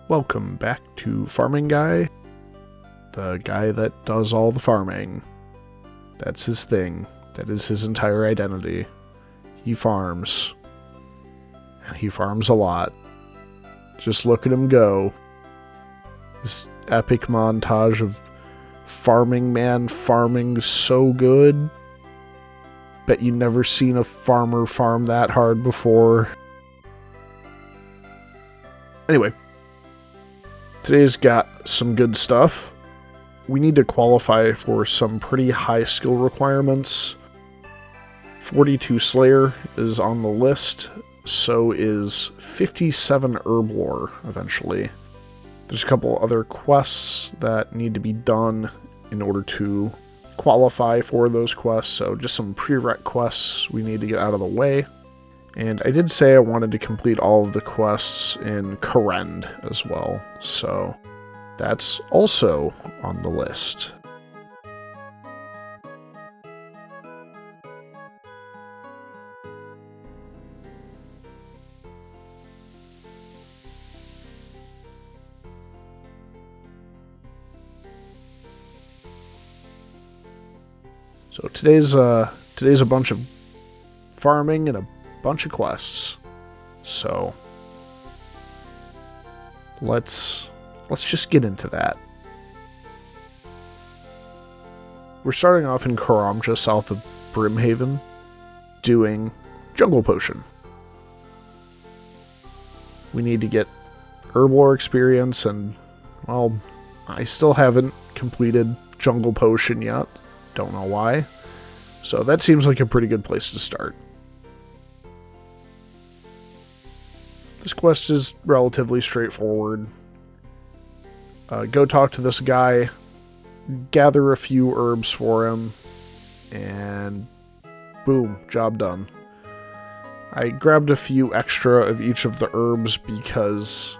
Welcome back to Farming Guy, the guy that does all the farming. That's his thing. That is his entire identity. He farms. And he farms a lot. Just look at him go. This epic montage of farming so good. Bet you never seen a farmer farm that hard before. Anyway, today's got some good stuff. We need to qualify for some pretty high skill requirements. 42 Slayer is on the list, so is 57 Herb Lore eventually. There's a couple other quests that need to be done in order to qualify for those quests, so just some prereq quests we need to get out of the way. And I did say I wanted to complete all of the quests in Karend as well, so that's also on the list. So today's a bunch of farming and a bunch of quests. So let's just get into that. We're starting off in Karamja, south of Brimhaven, doing Jungle Potion. We need to get Herb Lore experience, and, well, I still haven't completed Jungle Potion yet. Don't know why. So that seems like a pretty good place to start. This quest is relatively straightforward. Go talk to this guy, gather a few herbs for him, and boom, job done. I grabbed a few extra of each of the herbs because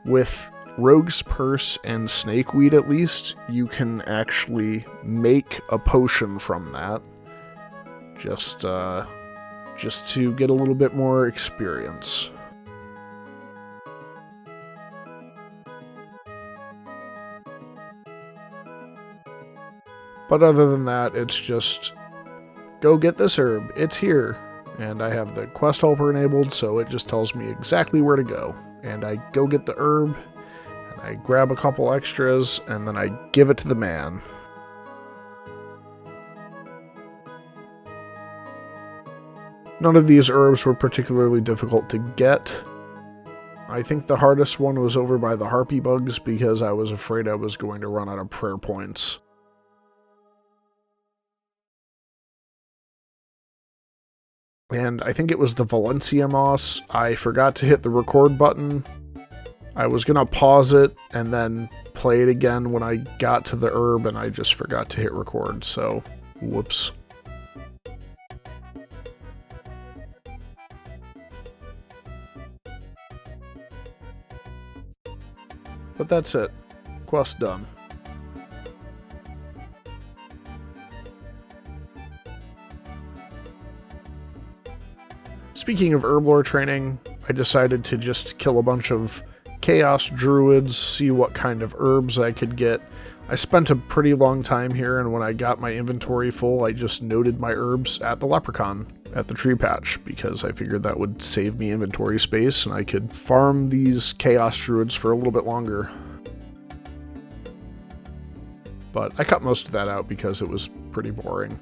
with Rogue's Purse and Snakeweed at least, you can actually make a potion from that. Just to get a little bit more experience. But other than that, it's just, go get this herb, it's here. And I have the quest helper enabled, so it just tells me exactly where to go. And I go get the herb, and I grab a couple extras, and then I give it to the man. None of these herbs were particularly difficult to get. I think the hardest one was over by the harpy bugs, because I was afraid I was going to run out of prayer points. And I think it was the Valencia moss. I forgot to hit the record button. I was going to pause it and then play it again when I got to the herb, and I just forgot to hit record, so whoops. But that's it. Quest done. Speaking of Herb Lore training, I decided to just kill a bunch of Chaos Druids, see what kind of herbs I could get. I spent a pretty long time here, and when I got my inventory full, I just noted my herbs at the Leprechaun, at the tree patch, because I figured that would save me inventory space, and I could farm these Chaos Druids for a little bit longer. But I cut most of that out because it was pretty boring.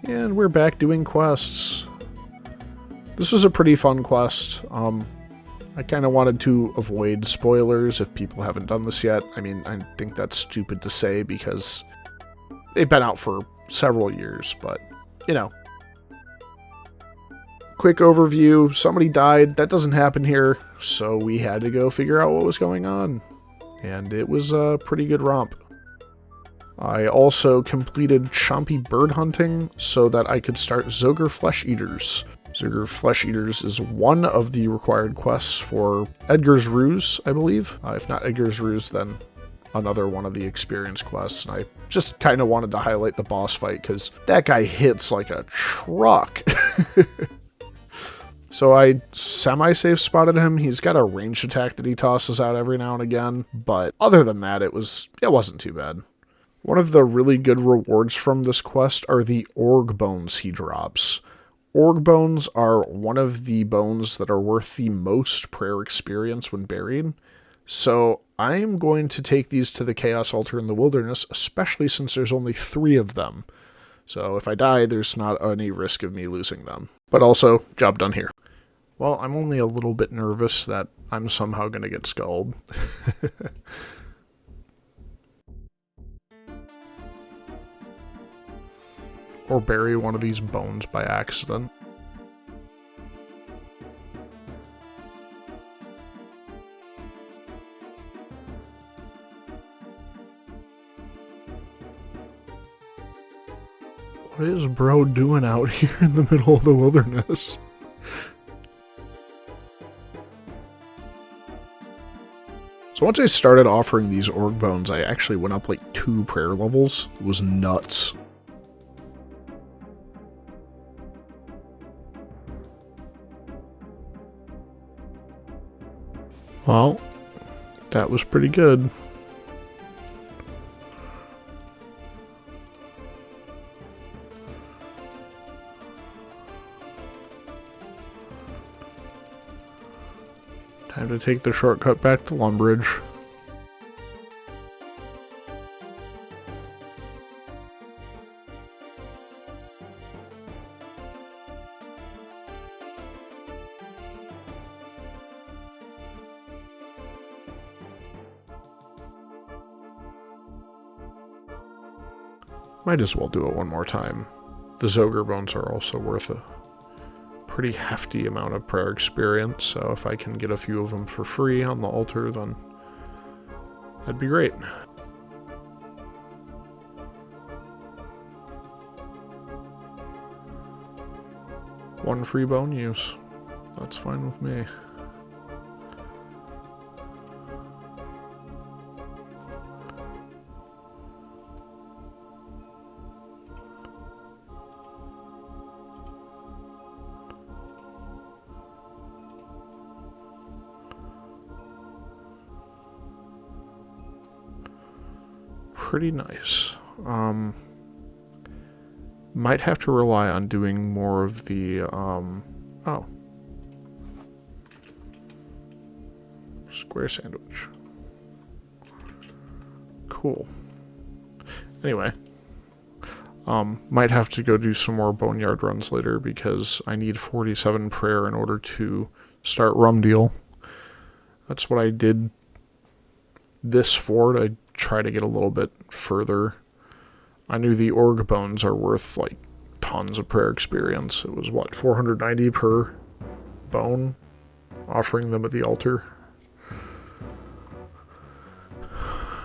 And we're back doing quests. This was a pretty fun quest. I kind of wanted to avoid spoilers if people haven't done this yet. I mean, I think that's stupid to say because they've been out for several years, but, you know. Quick overview, somebody died, that doesn't happen here, so we had to go figure out what was going on. And it was a pretty good romp. I also completed Chompy Bird Hunting so that I could start Zogre Flesh Eaters. Zogre Flesh Eaters is one of the required quests for Edgar's Ruse, I believe. If not Edgar's Ruse, then another one of the experience quests. And I just kind of wanted to highlight the boss fight because that guy hits like a truck. So I semi-safe spotted him. He's got a ranged attack that he tosses out every now and again, but other than that, it wasn't too bad. One of the really good rewards from this quest are the org bones he drops. Org bones are one of the bones that are worth the most prayer experience when buried. So I'm going to take these to the Chaos Altar in the Wilderness, especially since there's only 3 of them. So if I die, there's not any risk of me losing them. But also, job done here. Well, I'm only a little bit nervous that I'm somehow going to get skulled. Or bury one of these bones by accident. What is bro doing out here in the middle of the wilderness? So once I started offering these org bones, I actually went up like 2 prayer levels. It was nuts. Well, that was pretty good. Time to take the shortcut back to Lumbridge. Might as well do it one more time. The Zogre bones are also worth a pretty hefty amount of prayer experience, so if I can get a few of them for free on the altar, then that'd be great. One free bone use. That's fine with me. Pretty nice. Might have to rely on doing more of the, oh. Square sandwich. Cool. Anyway. Might have to go do some more boneyard runs later because I need 47 prayer in order to start Rum Deal. That's what I did this for, to try to get a little bit further. I knew the org bones are worth like tons of prayer experience. It was what, 490 per bone, offering them at the altar.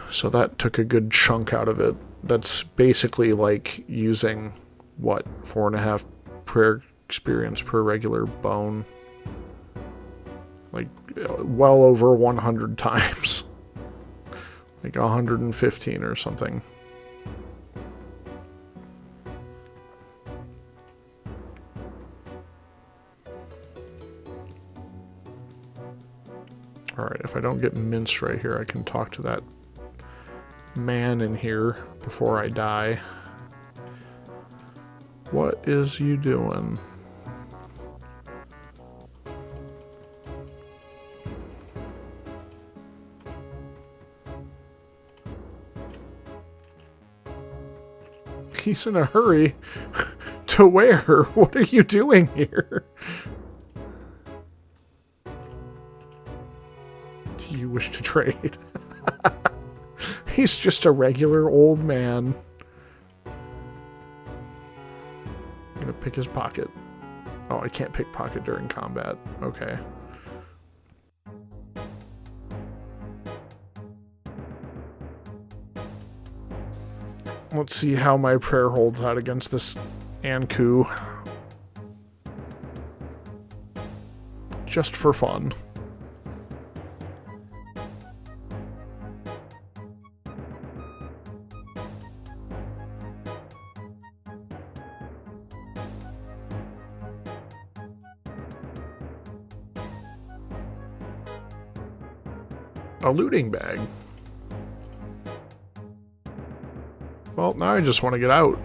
So that took a good chunk out of it. That's basically like using what, 4.5 prayer experience per regular bone, like well over 100 times. Like 115 or something. Alright, if I don't get minced right here, I can talk to that man in here before I die. What is you doing? He's in a hurry. To where? What are you doing here? Do you wish to trade? He's just a regular old man. I'm gonna pick his pocket. Oh, I can't pick pocket during combat. Okay. Let's see how my prayer holds out against this Anku. Just for fun. a looting bag. Well, now I just want to get out.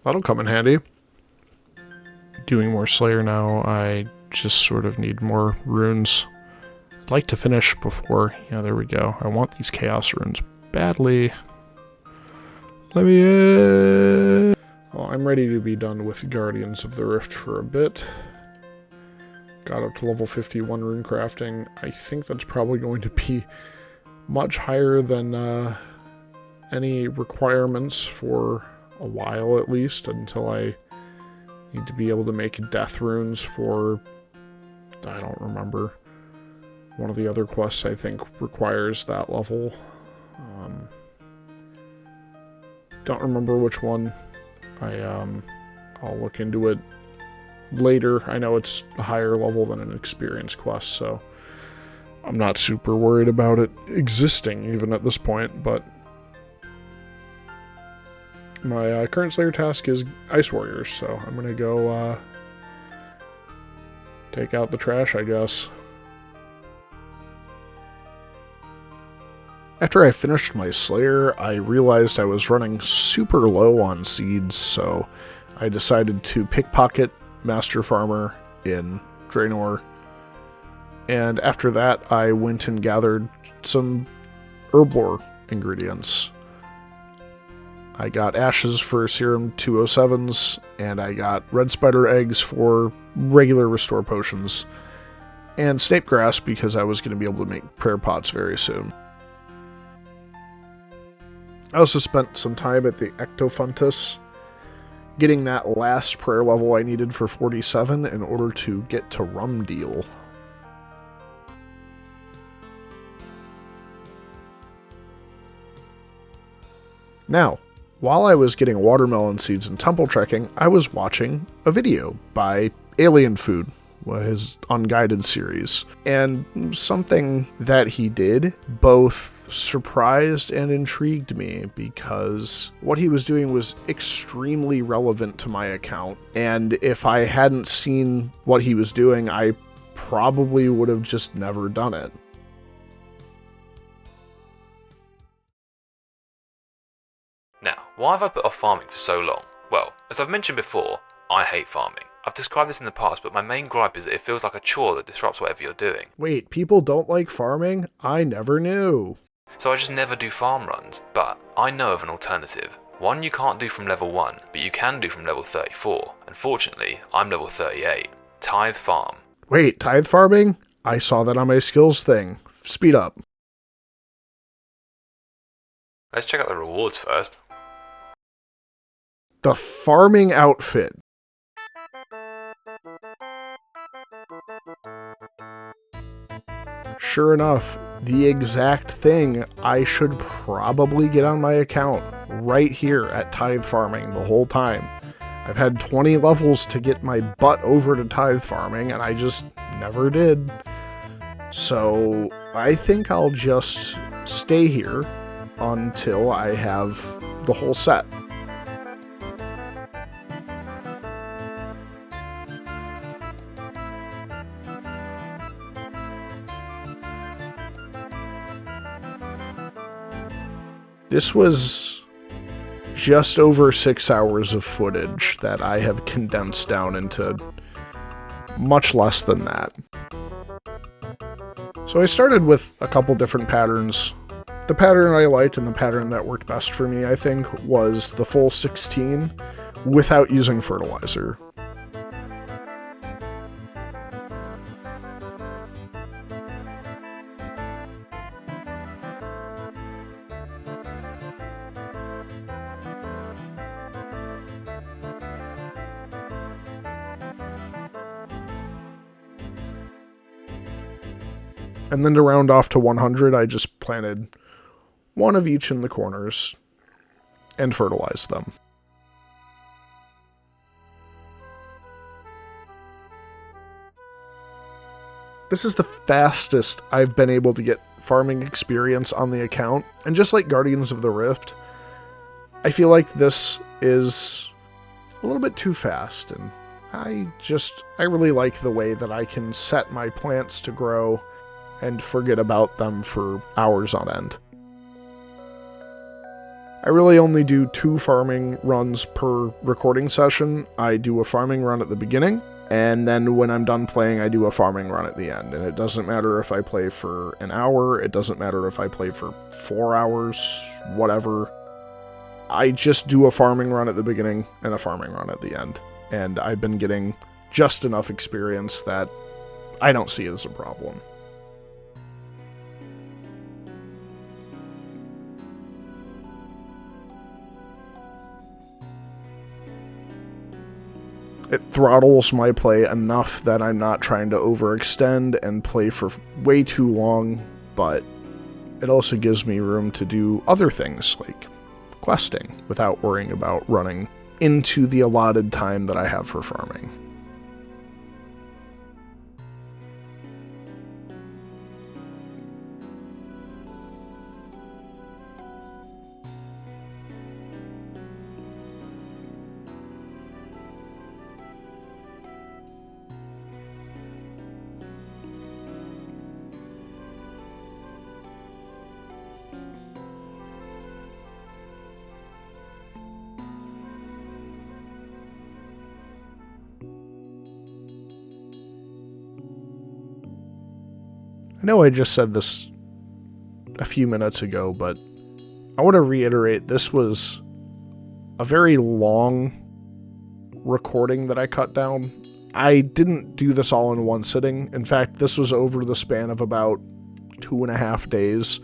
That'll come in handy. Doing more Slayer now, I just sort of need more runes. I'd like to finish before... Yeah, there we go. I want these Chaos runes badly. Let me in! Well, I'm ready to be done with Guardians of the Rift for a bit. Got up to level 51 rune crafting. I think that's probably going to be much higher than any requirements for a while at least, until I need to be able to make death runes for, I don't remember, one of the other quests I think requires that level. Don't remember which one. I'll look into it later. I know it's a higher level than an experience quest, so I'm not super worried about it existing even at this point, but my current Slayer task is Ice Warriors, so I'm gonna go take out the trash, I guess. After I finished my Slayer, I realized I was running super low on seeds, so I decided to pickpocket Master Farmer in Draenor. And after that, I went and gathered some herblore ingredients. I got ashes for serum 207s, and I got red spider eggs for regular restore potions, and snape grass because I was going to be able to make prayer pots very soon. I also spent some time at the Ectofuntus, getting that last prayer level I needed for 47 in order to get to Rumdeal. Now, while I was getting watermelon seeds and temple trekking, I was watching a video by Alien Food, his unguided series, and something that he did both surprised and intrigued me, because what he was doing was extremely relevant to my account, and if I hadn't seen what he was doing, I probably would have just never done it. Now, why have I put off farming for so long? Well, as I've mentioned before, I hate farming. I've described this in the past, but my main gripe is that it feels like a chore that disrupts whatever you're doing. Wait, people don't like farming? I never knew. So I just never do farm runs, but I know of an alternative. One you can't do from level 1, but you can do from level 34. Unfortunately, I'm level 38. Tithe Farm. Wait, tithe farming? I saw that on my skills thing. Speed up. Let's check out the rewards first. The farming outfit. Sure enough, the exact thing I should probably get on my account right here at Tithe Farming the whole time. I've had 20 levels to get my butt over to Tithe Farming, and I just never did. So I think I'll just stay here until I have the whole set. This was just over 6 hours of footage that I have condensed down into much less than that. So I started with a couple different patterns. The pattern I liked and the pattern that worked best for me, I think, was the full 16 without using fertilizer. And then to round off to 100, I just planted one of each in the corners and fertilized them. This is the fastest I've been able to get farming experience on the account, and just like Guardians of the Rift, I feel like this is a little bit too fast, and I really like the way that I can set my plants to grow and forget about them for hours on end. I really only do 2 farming runs per recording session. I do a farming run at the beginning, and then when I'm done playing, I do a farming run at the end. And it doesn't matter if I play for an hour, it doesn't matter if I play for 4 hours, whatever. I just do a farming run at the beginning and a farming run at the end. And I've been getting just enough experience that I don't see it as a problem. It throttles my play enough that I'm not trying to overextend and play for way too long, but it also gives me room to do other things like questing without worrying about running into the allotted time that I have for farming. I know I just said this a few minutes ago, but I want to reiterate this was a very long recording that I cut down. I didn't do this all in one sitting. In fact, this was over the span of about 2.5 days.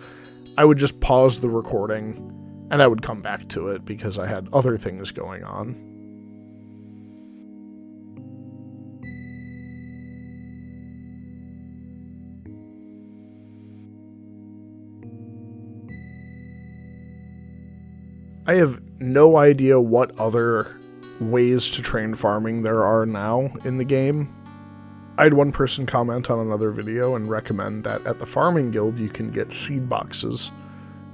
I would just pause the recording and I would come back to it because I had other things going on. I have no idea what other ways to train farming there are now in the game. I had one person comment on another video and recommend that at the farming guild you can get seed boxes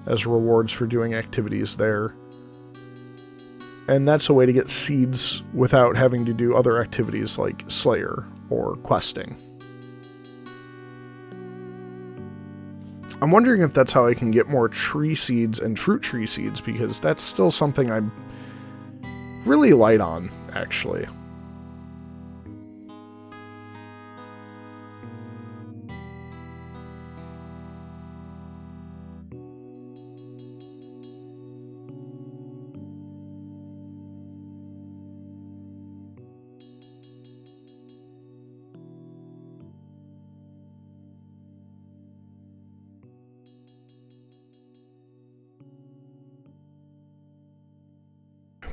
as rewards for doing activities there. And that's a way to get seeds without having to do other activities like Slayer or questing. I'm wondering if that's how I can get more tree seeds and fruit tree seeds, because that's still something I'm really light on, actually.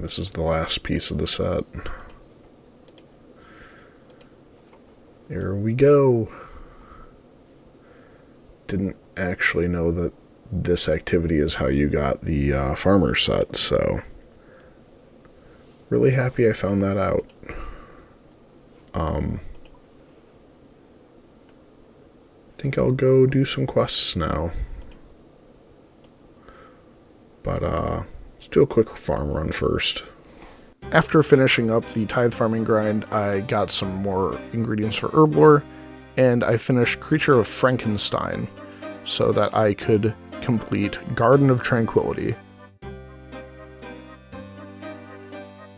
This is the last piece of the set. Here we go. Didn't actually know that this activity is how you got the farmer set, so really happy I found that out. I think I'll go do some quests now. But let's do a quick farm run first. After finishing up the tithe farming grind, I got some more ingredients for herb lore, and I finished Creature of Frankenstein so that I could complete Garden of Tranquility.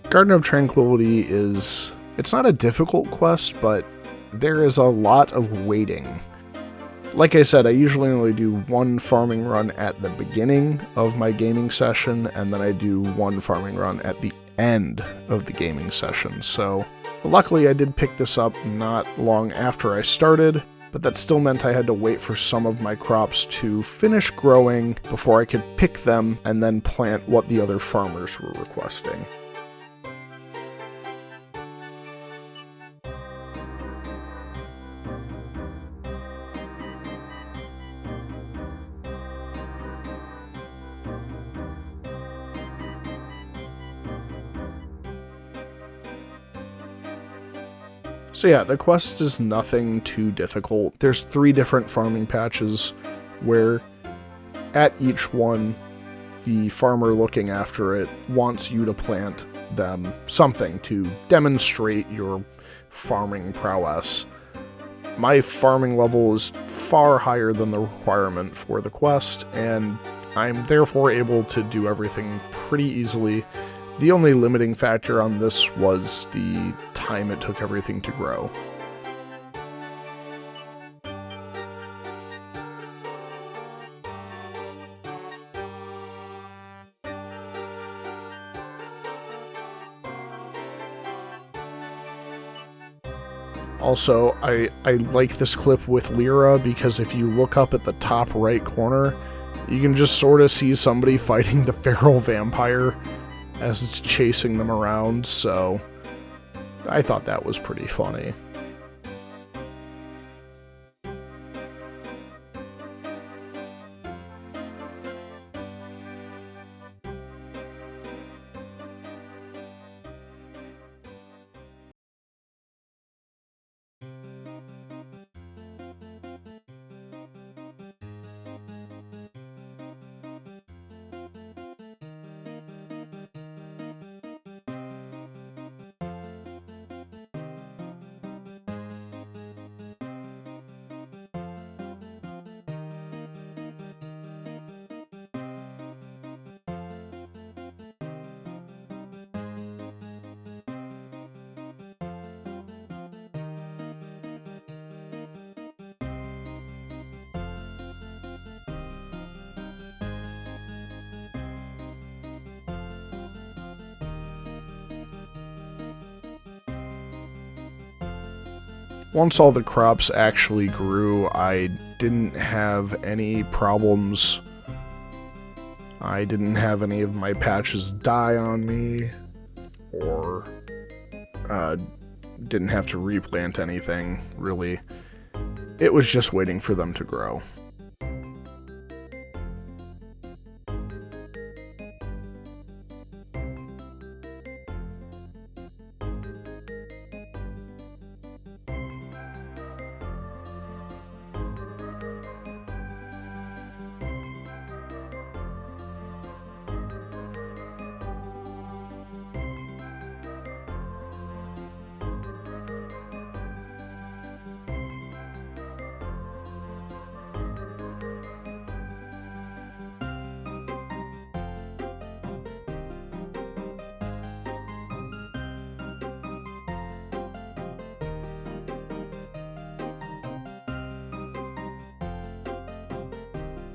Garden of Tranquility it's not a difficult quest, but there is a lot of waiting. Like I said, I usually only do one farming run at the beginning of my gaming session, and then I do one farming run at the end of the gaming session. So luckily I did pick this up not long after I started, but that still meant I had to wait for some of my crops to finish growing before I could pick them and then plant what the other farmers were requesting. So yeah, the quest is nothing too difficult. There's 3 different farming patches where at each one, the farmer looking after it wants you to plant them something to demonstrate your farming prowess. My farming level is far higher than the requirement for the quest, and I'm therefore able to do everything pretty easily. The only limiting factor on this was the time it took everything to grow. Also, I like this clip with Lyra because if you look up at the top right corner, you can just sort of see somebody fighting the feral vampire as it's chasing them around, so I thought that was pretty funny. Once all the crops actually grew, I didn't have any problems. I didn't have any of my patches die on me, or didn't have to replant anything, really. It was just waiting for them to grow.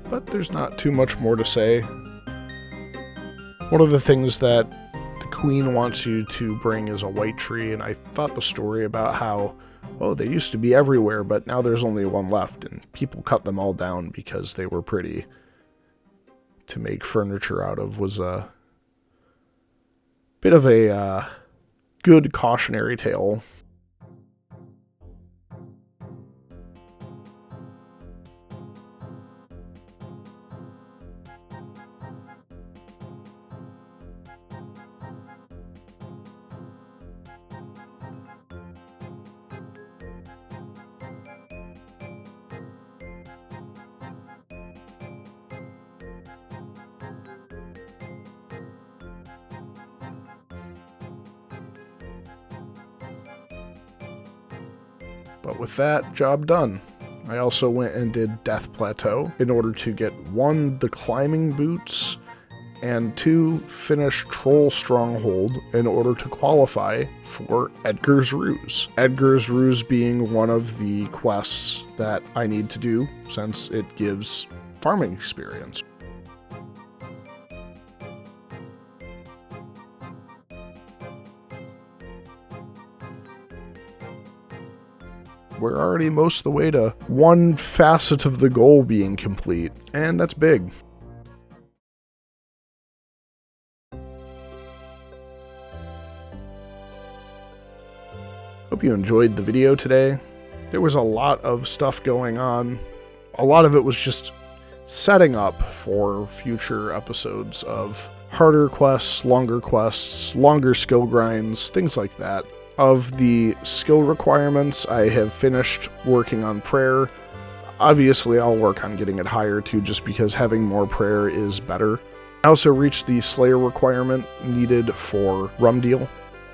But there's not too much more to say. One of the things that the queen wants you to bring is a white tree, and I thought the story about how, oh, they used to be everywhere, but now there's only one left, and people cut them all down because they were pretty to make furniture out of was a bit of a good cautionary tale. But with that, job done. I also went and did Death Plateau in order to get 1, the climbing boots, and 2, finish Troll Stronghold in order to qualify for Edgar's Ruse. Edgar's Ruse being one of the quests that I need to do since it gives farming experience. We're already most of the way to one facet of the goal being complete, and that's big. Hope you enjoyed the video today. There was a lot of stuff going on. A lot of it was just setting up for future episodes of harder quests, longer skill grinds, things like that. Of the skill requirements, I have finished working on prayer. Obviously, I'll work on getting it higher too, just because having more prayer is better. I also reached the Slayer requirement needed for Rumdeal,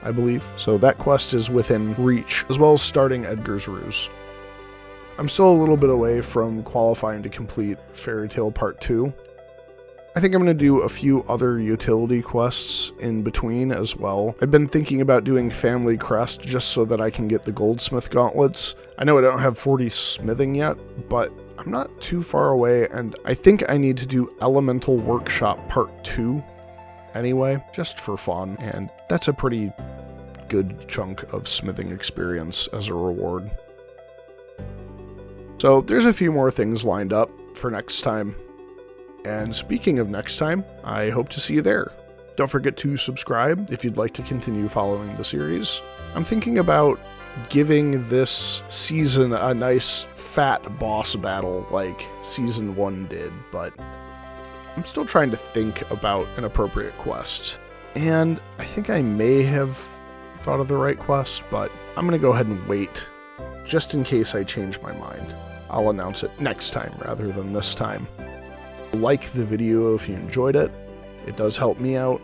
I believe, so that quest is within reach, as well as starting Edgar's Ruse. I'm still a little bit away from qualifying to complete Fairy Tale Part 2. I think I'm going to do a few other utility quests in between as well. I've been thinking about doing Family Crest just so that I can get the Goldsmith Gauntlets. I know I don't have 40 smithing yet, but I'm not too far away, and I think I need to do Elemental Workshop Part 2 anyway, just for fun, and that's a pretty good chunk of smithing experience as a reward. So there's a few more things lined up for next time. And speaking of next time, I hope to see you there. Don't forget to subscribe if you'd like to continue following the series. I'm thinking about giving this season a nice fat boss battle like Season 1 did, but I'm still trying to think about an appropriate quest. And I think I may have thought of the right quest, but I'm going to go ahead and wait, just in case I change my mind. I'll announce it next time rather than this time. Like the video if you enjoyed it, it does help me out,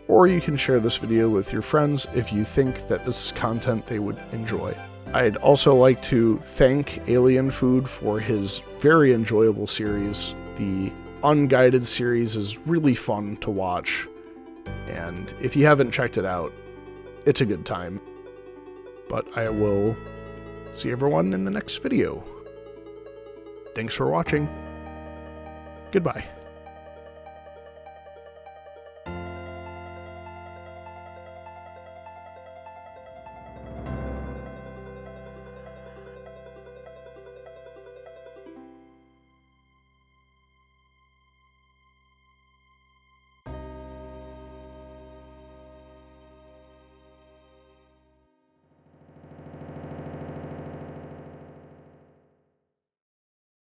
or you can share this video with your friends if you think that this is content they would enjoy. I'd also like to thank Alien Food for his very enjoyable series. The Unguided series is really fun to watch, and if you haven't checked it out, it's a good time. But I will see everyone in the next video. Thanks for watching. Goodbye.